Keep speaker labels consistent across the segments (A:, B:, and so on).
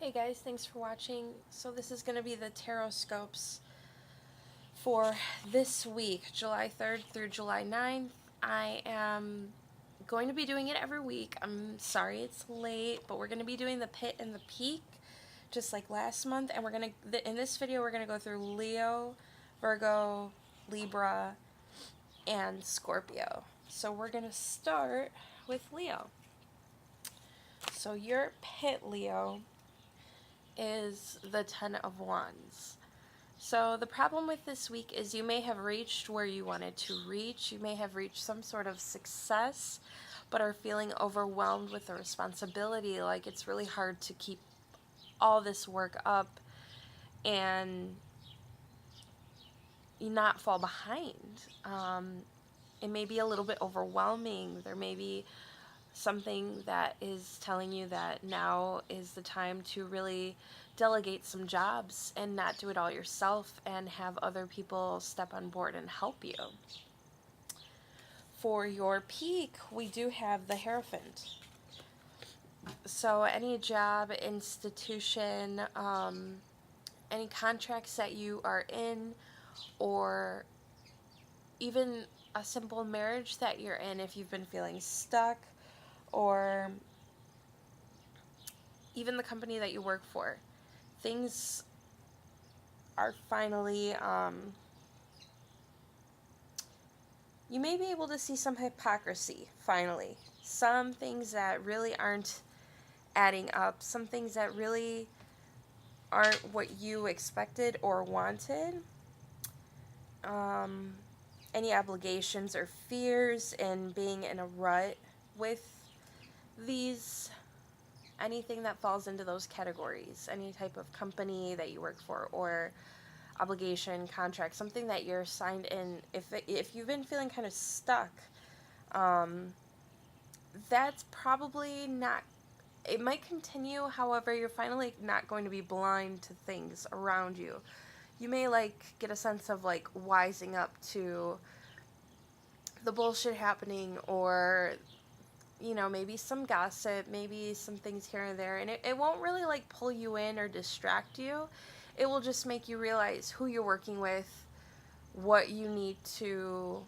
A: Hey guys, thanks for watching. So this is going to be the Taroscopes for this week, July 3rd through July 9th. I am going to be doing it every week. I'm sorry it's late, but we're going to be doing the pit and the peak just like last month, and we're going to in this video we're going to go through Leo, Virgo, Libra, and Scorpio. So we're going to start with Leo. So your pit, Leo, is the Ten of Wands. So the problem with this week is you may have reached where you wanted to reach. You may have reached some sort of success, but are feeling overwhelmed with the responsibility. Like it's really hard to keep all this work up and not fall behind. It may be a little bit overwhelming. There may be something that is telling you that now is the time to really delegate some jobs and not do it all yourself and have other people step on board and help you. For your peak, we do have the Hierophant. So any job, institution, any contracts that you are in, or even a simple marriage that you're in, if you've been feeling stuck, or even the company that you work for, things are finally, you may be able to see some hypocrisy, finally. Some things that really aren't adding up, some things that really aren't what you expected or wanted. Any obligations or fears in being in a rut with these, anything that falls into those categories, any type of company that you work for or obligation, contract, something that you're signed in. If you've been feeling kind of stuck, that's probably not, it might continue. However, you're finally not going to be blind to things around you. You may get a sense of wising up to the bullshit happening, or maybe some gossip, maybe some things here and there, and it won't really pull you in or distract you. It will just make you realize who you're working with, what you need to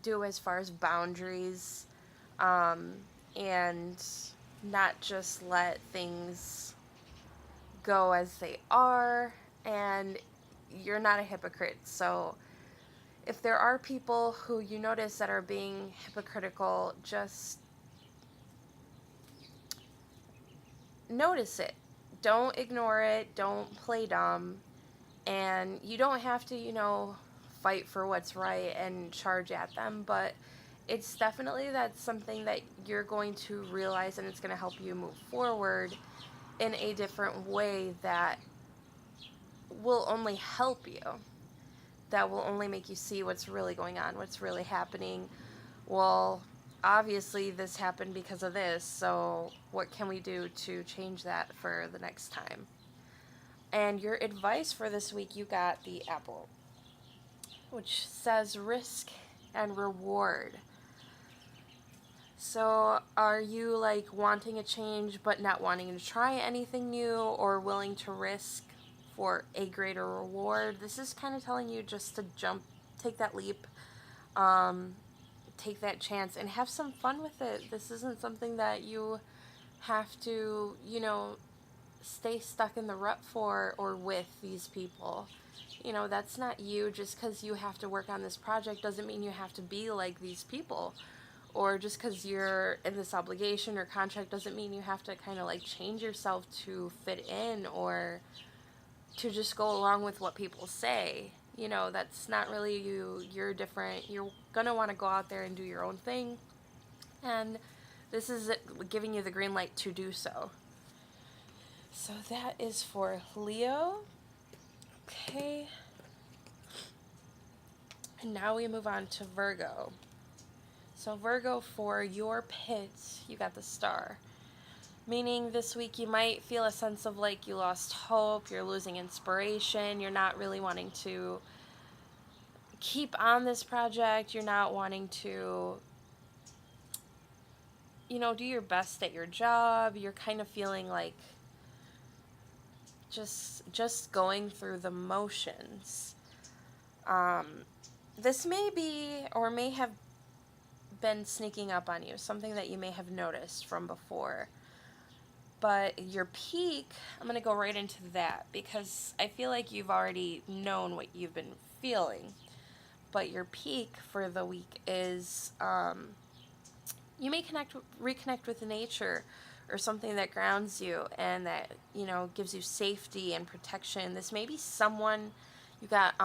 A: do as far as boundaries, and not just let things go as they are. And you're not a hypocrite, so if there are people who you notice that are being hypocritical, just notice it. Don't ignore it. Don't play dumb. And you don't have to, fight for what's right and charge at them, but it's definitely that's something that you're going to realize, and it's going to help you move forward in a different way that will only help you, that will only make you see what's really going on, what's really happening. Well, obviously this happened because of this, so what can we do to change that for the next time? And your advice for this week, you got the Apple, which says risk and reward. So are you wanting a change but not wanting to try anything new, or willing to risk for a greater reward? This is kind of telling you just to jump, take that leap, take that chance and have some fun with it. This isn't something that you have to, stay stuck in the rut for or with these people. That's not you. Just because you have to work on this project doesn't mean you have to be like these people. Or just because you're in this obligation or contract doesn't mean you have to kind of change yourself to fit in, or to just go along with what people say. That's not really you. You're different. You're going to want to go out there and do your own thing. And this is giving you the green light to do so. So that is for Leo. Okay. And now we move on to Virgo. So Virgo, for your pit, you got the Star. Meaning this week you might feel a sense of you lost hope, you're losing inspiration, you're not really wanting to keep on this project, you're not wanting to, do your best at your job, you're kind of feeling just going through the motions. This may be or may have been sneaking up on you, something that you may have noticed from before. But your peak, I'm going to go right into that because I feel like you've already known what you've been feeling. But your peak for the week is you may reconnect with nature or something that grounds you and that, gives you safety and protection. This may be someone, you got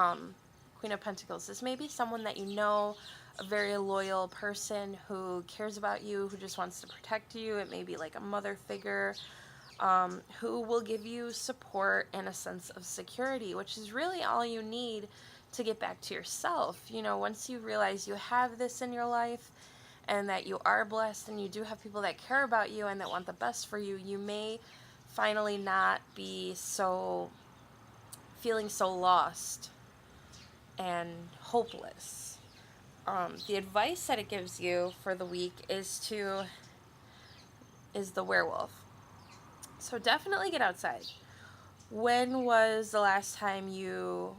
A: Queen of Pentacles. This may be someone that you know, a very loyal person who cares about you, who just wants to protect you. It may be like a mother figure who will give you support and a sense of security, which is really all you need to get back to yourself. Once you realize you have this in your life and that you are blessed and you do have people that care about you and that want the best for you, you may finally not be feeling so lost and hopeless. The advice that it gives you for the week is the werewolf. So definitely get outside. When was the last time you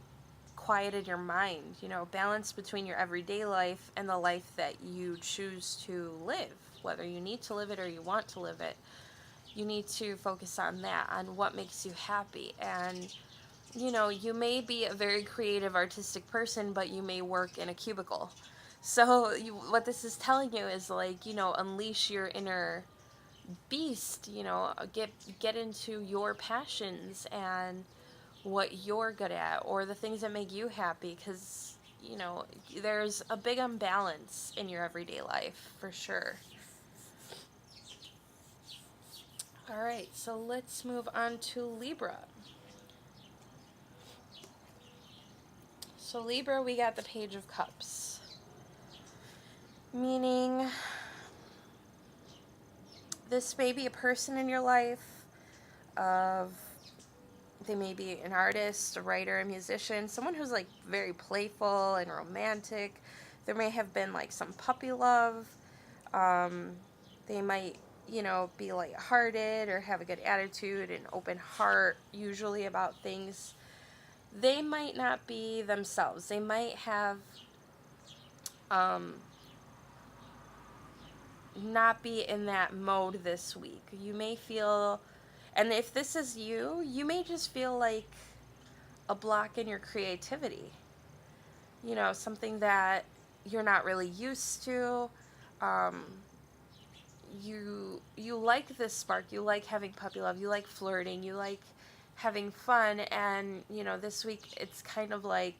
A: quieted your mind? Balance between your everyday life and the life that you choose to live. Whether you need to live it or you want to live it, you need to focus on that, on what makes you happy. And you may be a very creative, artistic person, but you may work in a cubicle. So what this is telling you is unleash your inner beast. Get into your passions and what you're good at, or the things that make you happy, because there's a big imbalance in your everyday life for sure. All right, so let's move on to Libra. So Libra, we got the Page of Cups, meaning this may be a person in your life they may be an artist, a writer, a musician, someone who's very playful and romantic. There may have been some puppy love. They might, be lighthearted or have a good attitude and open heart usually about things. They might not be themselves. They might have not be in that mode this week. You may feel, and if this is you, you may just feel like a block in your creativity. Something that you're not really used to. You like this spark. You like having puppy love. You like flirting. You like having fun. And, this week it's kind of like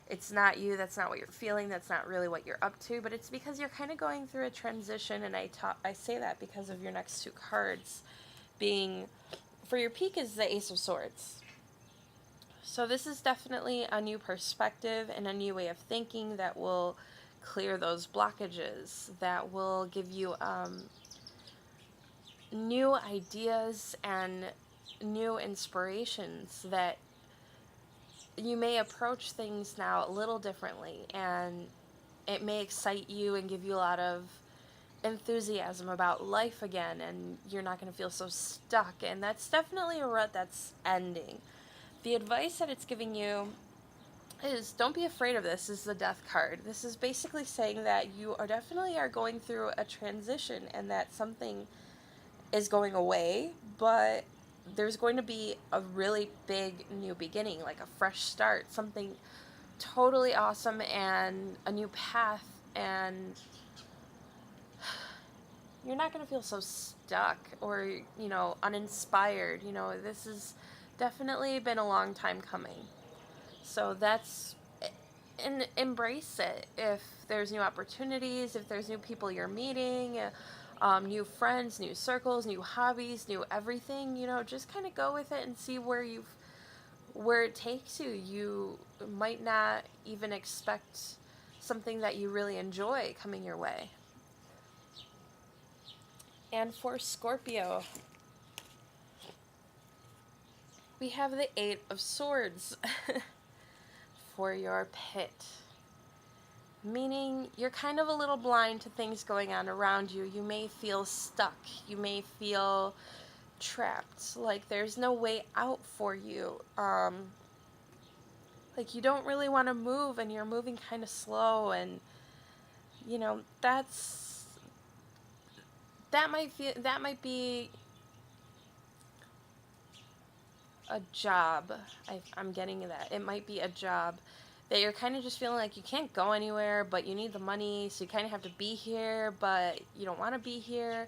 A: it's not you. That's not what you're feeling. That's not really what you're up to. But it's because you're kind of going through a transition. And I say that because of your next two cards being, for your peak is the Ace of Swords. So this is definitely a new perspective and a new way of thinking that will clear those blockages, that will give you new ideas and new inspirations, that you may approach things now a little differently, and it may excite you and give you a lot of enthusiasm about life again, and you're not going to feel so stuck. And that's definitely a rut that's ending. The advice that it's giving you is don't be afraid of this. This is the Death card. This is basically saying that you definitely are going through a transition and that something is going away, but there's going to be a really big new beginning, like a fresh start, something totally awesome and a new path, and you're not going to feel so stuck or, uninspired. This has definitely been a long time coming. So and embrace it. If there's new opportunities, if there's new people you're meeting, new friends, new circles, new hobbies, new everything, just kind of go with it and see where it takes you. You might not even expect something that you really enjoy coming your way. And for Scorpio, we have the Eight of Swords for your pit. Meaning you're kind of a little blind to things going on around you. You may feel stuck. You may feel trapped. Like, there's no way out for you. Like, you don't really want to move, and you're moving kind of slow, and, you know, that might be a job. I'm getting that. It might be a job that you're kind of just feeling like you can't go anywhere, but you need the money, so you kind of have to be here, but you don't want to be here.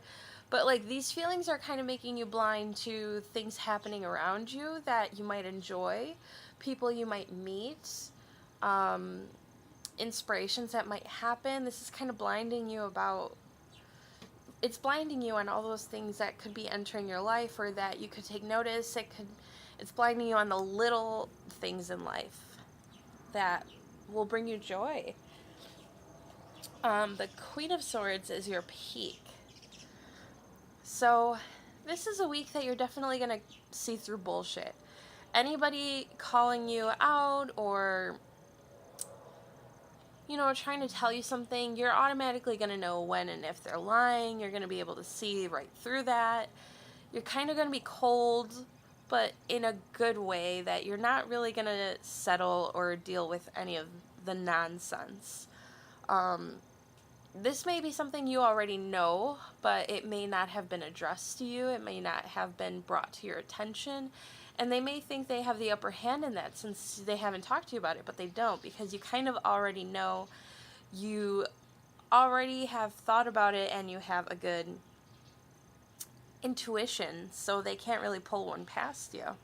A: But, like, these feelings are kind of making you blind to things happening around you that you might enjoy, people you might meet, um, inspirations that might happen. This is kind of blinding you about, it's blinding you on all those things that could be entering your life or that you could take notice. It's blinding you on the little things in life that will bring you joy. The Queen of Swords is your peak. So this is a week that you're definitely going to see through bullshit. Anybody calling you out or, you know, trying to tell you something, you're automatically going to know when and if they're lying. You're going to be able to see right through that. You're kind of going to be cold, but in a good way, that you're not really going to settle or deal with any of the nonsense. This may be something you already know, but it may not have been addressed to you. It may not have been brought to your attention. And they may think they have the upper hand in that since they haven't talked to you about it, but they don't, because you kind of already know. You already have thought about it and you have a good intuition, so they can't really pull one past you.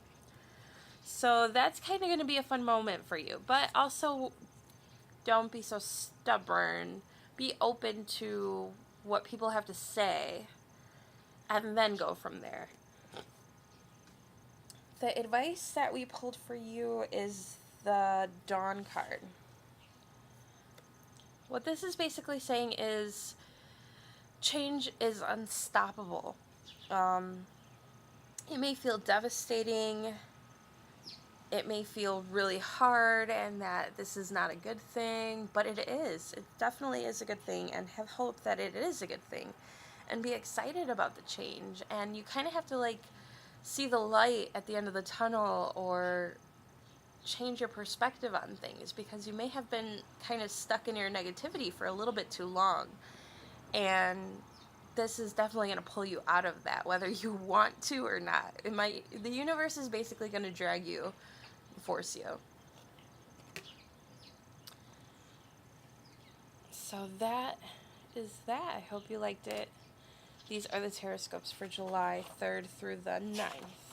A: So that's kind of going to be a fun moment for you. But also, don't be so stubborn. Be open to what people have to say, and then go from there. The advice that we pulled for you is the Dawn card. What this is basically saying is change is unstoppable. It may feel devastating. It may feel really hard and that this is not a good thing, but it is. It definitely is a good thing, and have hope that it is a good thing. And be excited about the change. And you kind of have to, like, see the light at the end of the tunnel or change your perspective on things, because you may have been kind of stuck in your negativity for a little bit too long. And this is definitely going to pull you out of that, whether you want to or not. The universe is basically going to drag you, force you. So that is that. I hope you liked it. These are the Taroscopes for July 3rd through the 9th.